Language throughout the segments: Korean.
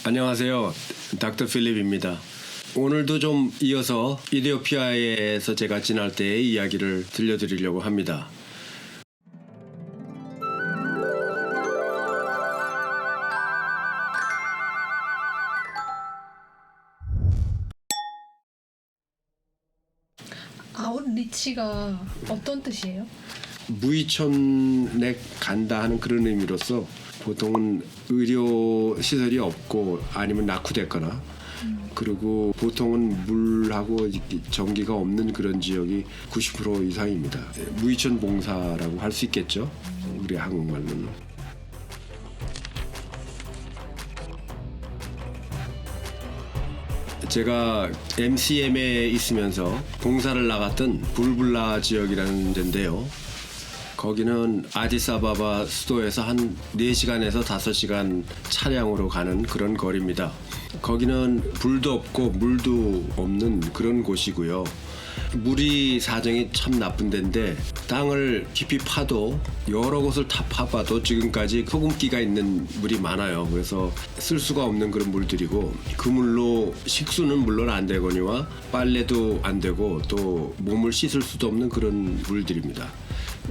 안녕하세요. 닥터 필립입니다. 오늘도 좀 이어서 이디오피아에서 제가 지날 때의 이야기를 들려드리려고 합니다. 아웃리치가 어떤 뜻이에요? 무이촌에 간다 하는 그런 의미로서 보통은 의료 시설이 없고 아니면 낙후됐거나 그리고 보통은 물하고 전기가 없는 그런 지역이 90% 이상입니다. 무이촌 봉사라고 할 수 있겠죠. 우리 한국말로는. 제가 MCM에 있으면서 봉사를 나갔던 불불라 지역이라는 데인데요. 거기는 아디스아바바 수도에서 한 4시간에서 5시간 차량으로 가는 그런 거리입니다. 거기는 불도 없고 물도 없는 그런 곳이고요. 물이 사정이 참 나쁜 데인데 땅을 깊이 파도 여러 곳을 다 파봐도 지금까지 소금기가 있는 물이 많아요. 그래서 쓸 수가 없는 그런 물들이고 그 물로 식수는 물론 안 되거니와 빨래도 안 되고 또 몸을 씻을 수도 없는 그런 물들입니다.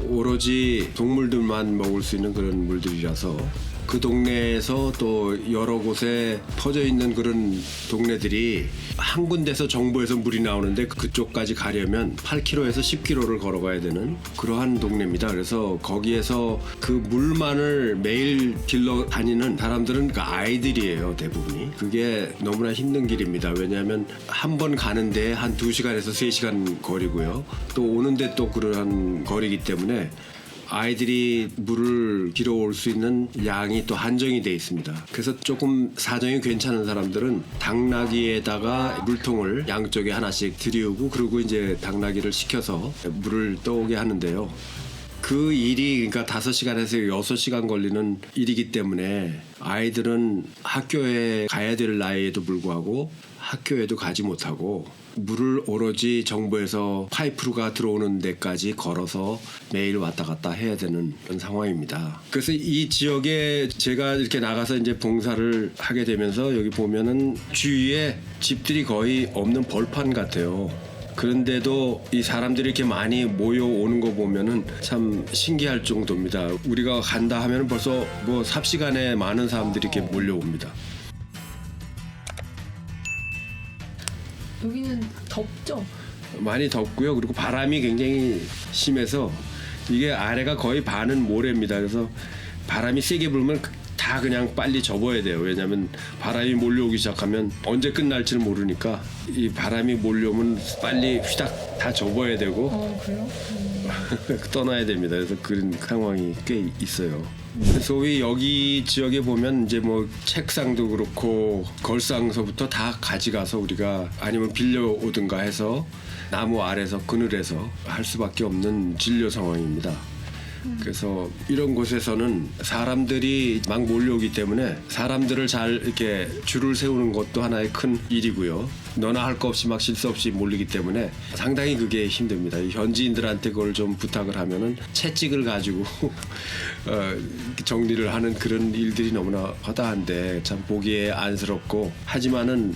오로지 동물들만 먹을 수 있는 그런 물들이라서 그 동네에서 또 여러 곳에 퍼져 있는 그런 동네들이 한 군데서 정부에서 물이 나오는데 그쪽까지 가려면 8km에서 10km를 걸어가야 되는 그러한 동네입니다. 그래서 거기에서 그 물만을 매일 길러 다니는 사람들은 그 아이들이에요, 대부분이. 그게 너무나 힘든 길입니다. 왜냐하면 한 번 가는데 한 2시간에서 3시간 거리고요. 또 오는데 또 그러한 거리이기 때문에 아이들이 물을 길어올 수 있는 양이 또 한정이 돼 있습니다. 그래서 조금 사정이 괜찮은 사람들은 당나귀에다가 물통을 양쪽에 하나씩 들이우고 그리고 이제 당나귀를 시켜서 물을 떠오게 하는데요. 그 일이 그러니까 5시간에서 6시간 걸리는 일이기 때문에 아이들은 학교에 가야 될 나이에도 불구하고 학교에도 가지 못하고 물을 오로지 정부에서 파이프가 들어오는 데까지 걸어서 매일 왔다 갔다 해야 되는 그런 상황입니다. 그래서 이 지역에 제가 이렇게 나가서 이제 봉사를 하게 되면서 여기 보면은 주위에 집들이 거의 없는 벌판 같아요. 그런데도 이 사람들이 이렇게 많이 모여오는 거 보면은 참 신기할 정도입니다. 우리가 간다 하면 벌써 뭐 삽시간에 많은 사람들이 이렇게 몰려옵니다. 여기는 덥죠? 많이 덥고요. 그리고 바람이 굉장히 심해서 이게 아래가 거의 반은 모래입니다. 그래서 바람이 세게 불면 다 그냥 빨리 접어야 돼요. 왜냐하면 바람이 몰려오기 시작하면 언제 끝날지를 모르니까 이 바람이 몰려오면 빨리 휘닥 다 접어야 되고 그래요? 떠나야 됩니다. 그래서 그런 상황이 꽤 있어요. 소위 여기 지역에 보면 이제 뭐 책상도 그렇고 걸상서부터 다 가져가서 우리가 아니면 빌려오든가 해서 나무 아래서 그늘에서 할 수밖에 없는 진료 상황입니다. 그래서 이런 곳에서는 사람들이 막 몰려오기 때문에 사람들을 잘 이렇게 줄을 세우는 것도 하나의 큰 일이고요. 너나 할 거 없이 막 쉴 새 없이 몰리기 때문에 상당히 그게 힘듭니다. 현지인들한테 그걸 좀 부탁을 하면은 채찍을 가지고 정리를 하는 그런 일들이 너무나 허다한데 참 보기에 안쓰럽고 하지만은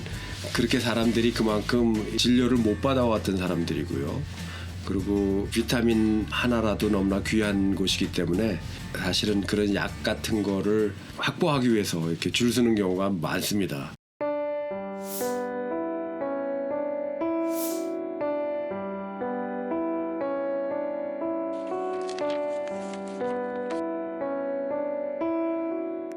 그렇게 사람들이 그만큼 진료를 못 받아왔던 사람들이고요. 그리고 비타민 하나라도 너무나 귀한 곳이기 때문에 사실은 그런 약 같은 거를 확보하기 위해서 이렇게 줄 서는 경우가 많습니다.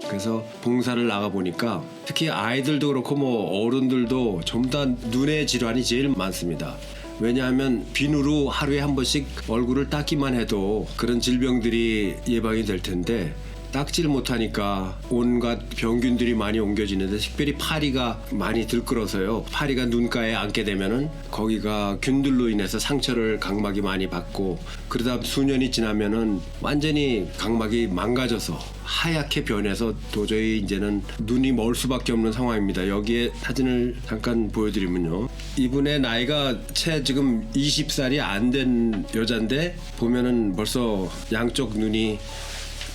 그래서 봉사를 나가 보니까 특히 아이들도 그렇고 뭐 어른들도 전부 다 눈의 질환이 제일 많습니다. 왜냐하면 비누로 하루에 한 번씩 얼굴을 닦기만 해도 그런 질병들이 예방이 될 텐데 닦질 못하니까 온갖 병균들이 많이 옮겨지는데 특별히 파리가 많이 들끓어서요. 파리가 눈가에 앉게 되면은 거기가 균들로 인해서 상처를 각막이 많이 받고 그러다 수년이 지나면은 완전히 각막이 망가져서 하얗게 변해서 도저히 이제는 눈이 멀 수밖에 없는 상황입니다. 여기에 사진을 잠깐 보여드리면요. 이분의 나이가 채 지금 20살이 안 된 여잔데 보면은 벌써 양쪽 눈이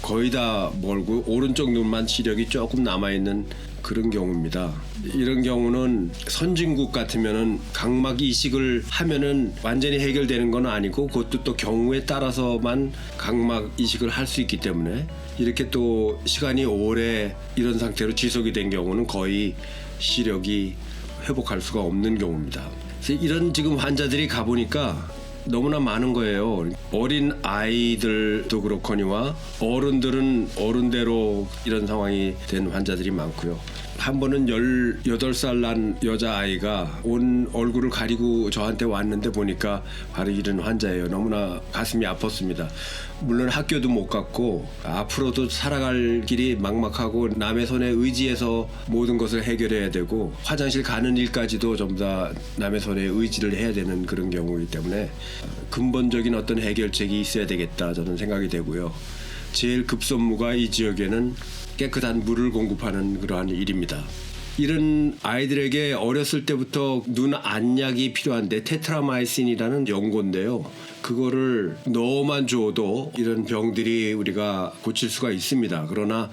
거의 다 멀고 오른쪽 눈만 시력이 조금 남아있는 그런 경우입니다. 이런 경우는 선진국 같으면은 각막 이식을 하면은 완전히 해결되는 건 아니고 그것도 또 경우에 따라서만 각막 이식을 할 수 있기 때문에 이렇게 또 시간이 오래 이런 상태로 지속이 된 경우는 거의 시력이 회복할 수가 없는 경우입니다. 그래서 이런 지금 환자들이 가보니까 너무나 많은 거예요. 어린 아이들도 그렇거니와 어른들은 어른대로 이런 상황이 된 환자들이 많고요. 한 번은 18살 난 여자아이가 온 얼굴을 가리고 저한테 왔는데 보니까 바로 이런 환자예요. 너무나 가슴이 아팠습니다. 물론 학교도 못 갔고 앞으로도 살아갈 길이 막막하고 남의 손에 의지해서 모든 것을 해결해야 되고 화장실 가는 일까지도 전부 다 남의 손에 의지를 해야 되는 그런 경우이기 때문에 근본적인 어떤 해결책이 있어야 되겠다 저는 생각이 되고요. 제일 급선무가 이 지역에는 깨끗한 물을 공급하는 그러한 일입니다. 이런 아이들에게 어렸을 때부터 눈 안약이 필요한데 테트라마이신이라는 연고인데요. 그거를 넣어만 줘도 이런 병들이 우리가 고칠 수가 있습니다. 그러나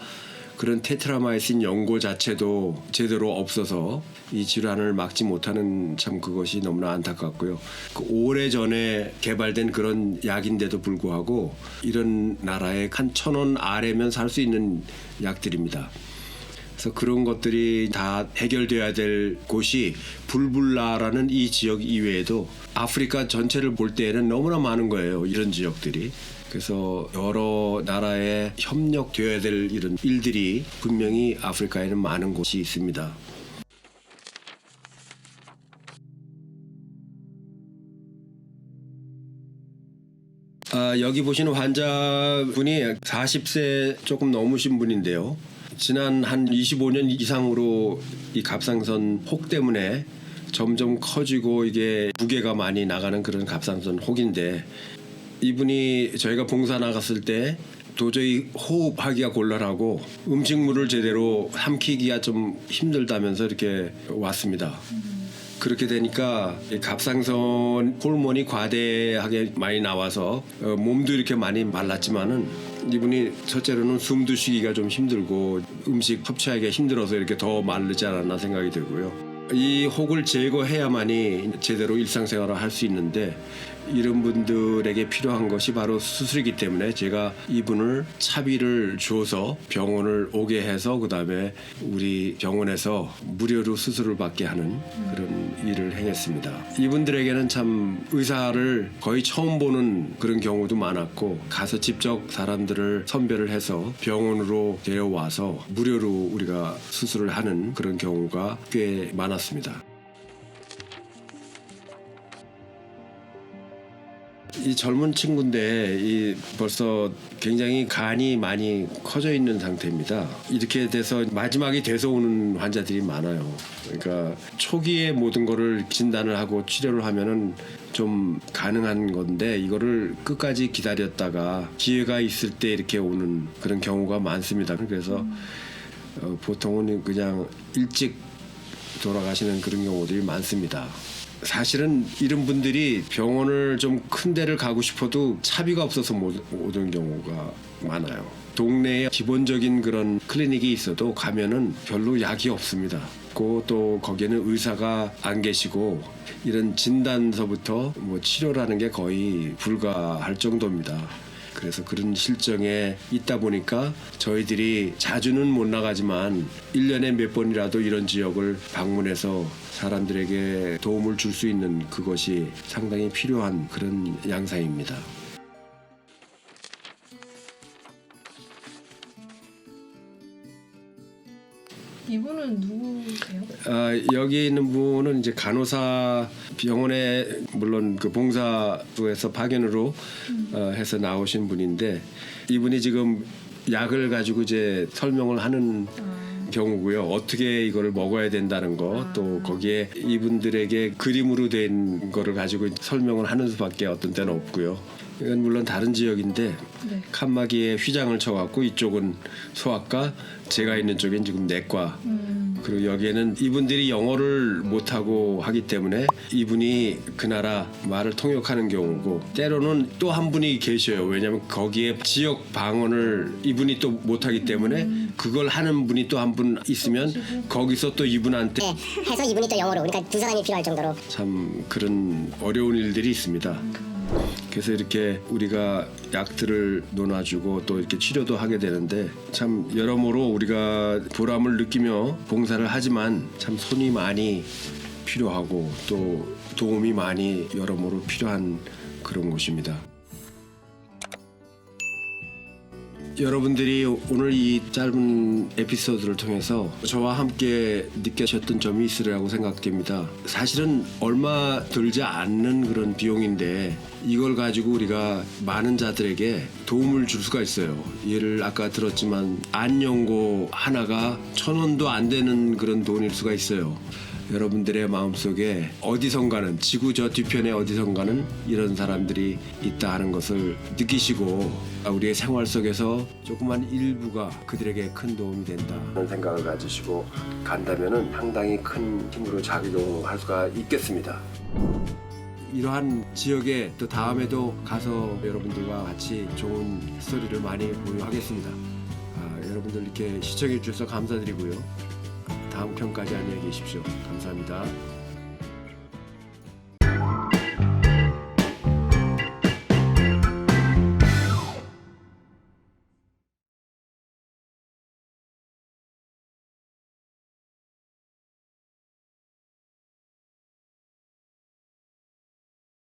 그런 테트라마이신 연고 자체도 제대로 없어서 이 질환을 막지 못하는 참 그것이 너무나 안타깝고요. 오래전에 개발된 그런 약인데도 불구하고 이런 나라에 한 1,000원 아래면 살 수 있는 약들입니다. 그래서 그런 것들이 다 해결돼야 될 곳이 불불라라는 이 지역 이외에도 아프리카 전체를 볼 때에는 너무나 많은 거예요. 이런 지역들이. 그래서 여러 나라에 협력되어야 될 이런 일들이 분명히 아프리카에는 많은 곳이 있습니다. 여기 보시는 환자분이 40세 조금 넘으신 분인데요. 지난 한 25년 이상으로 이 갑상선 혹 때문에 점점 커지고 이게 무게가 많이 나가는 그런 갑상선 혹인데 이분이 저희가 봉사 나갔을 때 도저히 호흡하기가 곤란하고 음식물을 제대로 삼키기가 좀 힘들다면서 이렇게 왔습니다. 그렇게 되니까 갑상선 호르몬이 과대하게 많이 나와서 몸도 이렇게 많이 말랐지만은 이분이 첫째로는 숨도 쉬기가 좀 힘들고 음식 섭취하기가 힘들어서 이렇게 더 마르지 않았나 생각이 들고요. 이 혹을 제거해야만이 제대로 일상생활을 할 수 있는데 이런 분들에게 필요한 것이 바로 수술이기 때문에 제가 이분을 차비를 줘서 병원을 오게 해서 그다음에 우리 병원에서 무료로 수술을 받게 하는 그런 일을 행했습니다. 이분들에게는 참 의사를 거의 처음 보는 그런 경우도 많았고 가서 직접 사람들을 선별을 해서 병원으로 데려와서 무료로 우리가 수술을 하는 그런 경우가 꽤 많았습니다. 이 젊은 친구인데 이 벌써 굉장히 간이 많이 커져 있는 상태입니다. 이렇게 돼서 마지막이 돼서 오는 환자들이 많아요. 그러니까 초기에 모든 거를 진단을 하고 치료를 하면은 좀 가능한 건데 이거를 끝까지 기다렸다가 기회가 있을 때 이렇게 오는 그런 경우가 많습니다. 그래서 보통은 그냥 일찍 돌아가시는 그런 경우들이 많습니다. 사실은 이런 분들이 병원을 좀 큰 데를 가고 싶어도 차비가 없어서 못 오는 경우가 많아요. 동네에 기본적인 그런 클리닉이 있어도 가면은 별로 약이 없습니다. 또 거기에는 의사가 안 계시고 이런 진단서부터 뭐 치료라는 게 거의 불가할 정도입니다. 그래서 그런 실정에 있다 보니까 저희들이 자주는 못 나가지만 1년에 몇 번이라도 이런 지역을 방문해서 사람들에게 도움을 줄 수 있는 그것이 상당히 필요한 그런 양상입니다. 이분은 누구세요? 여기 있는 분은 이제 간호사 병원에 물론 그 봉사부에서 파견으로 해서 나오신 분인데 이분이 지금 약을 가지고 이제 설명을 하는 경우고요. 어떻게 이거를 먹어야 된다는 거, 또 거기에 이분들에게 그림으로 된 거를 가지고 설명을 하는 수밖에 어떤 때는 없고요. 이건 물론 다른 지역인데 네. 칸막이에 휘장을 쳐갖고 이쪽은 소아과, 제가 있는 쪽엔 지금 내과 그리고 여기에는 이분들이 영어를 못하고 하기 때문에 이분이 그 나라 말을 통역하는 경우고 때로는 또 한 분이 계셔요. 왜냐하면 거기에 지역 방언을 이분이 또 못하기 때문에 그걸 하는 분이 또 한 분 있으면 거기서 또 이분한테 네, 해서 이분이 또 영어로 그러니까 두 사람이 필요할 정도로 참 그런 어려운 일들이 있습니다. 그래서 이렇게 우리가 약들을 놓아주고 또 이렇게 치료도 하게 되는데 참 여러모로 우리가 보람을 느끼며 봉사를 하지만 참 손이 많이 필요하고 또 도움이 많이 여러모로 필요한 그런 곳입니다. 여러분들이 오늘 이 짧은 에피소드를 통해서 저와 함께 느끼셨던 점이 있으리라고 생각됩니다. 사실은 얼마 들지 않는 그런 비용인데 이걸 가지고 우리가 많은 자들에게 도움을 줄 수가 있어요. 예를 아까 들었지만 안연고 하나가 1,000원도 안 되는 그런 돈일 수가 있어요. 여러분들의 마음속에 어디선가는 지구 저 뒤편에 어디선가는 이런 사람들이 있다 하는 것을 느끼시고 우리의 생활 속에서 조그만 일부가 그들에게 큰 도움이 된다 하는 생각을 가지시고 간다면은 상당히 큰 힘으로 작용할 수가 있겠습니다. 이러한 지역에 또 다음에도 가서 여러분들과 같이 좋은 스토리를 많이 공유하겠습니다. 여러분들 이렇게 시청해 주셔서 감사드리고요. 다음 편까지 안녕히 계십시오. 감사합니다.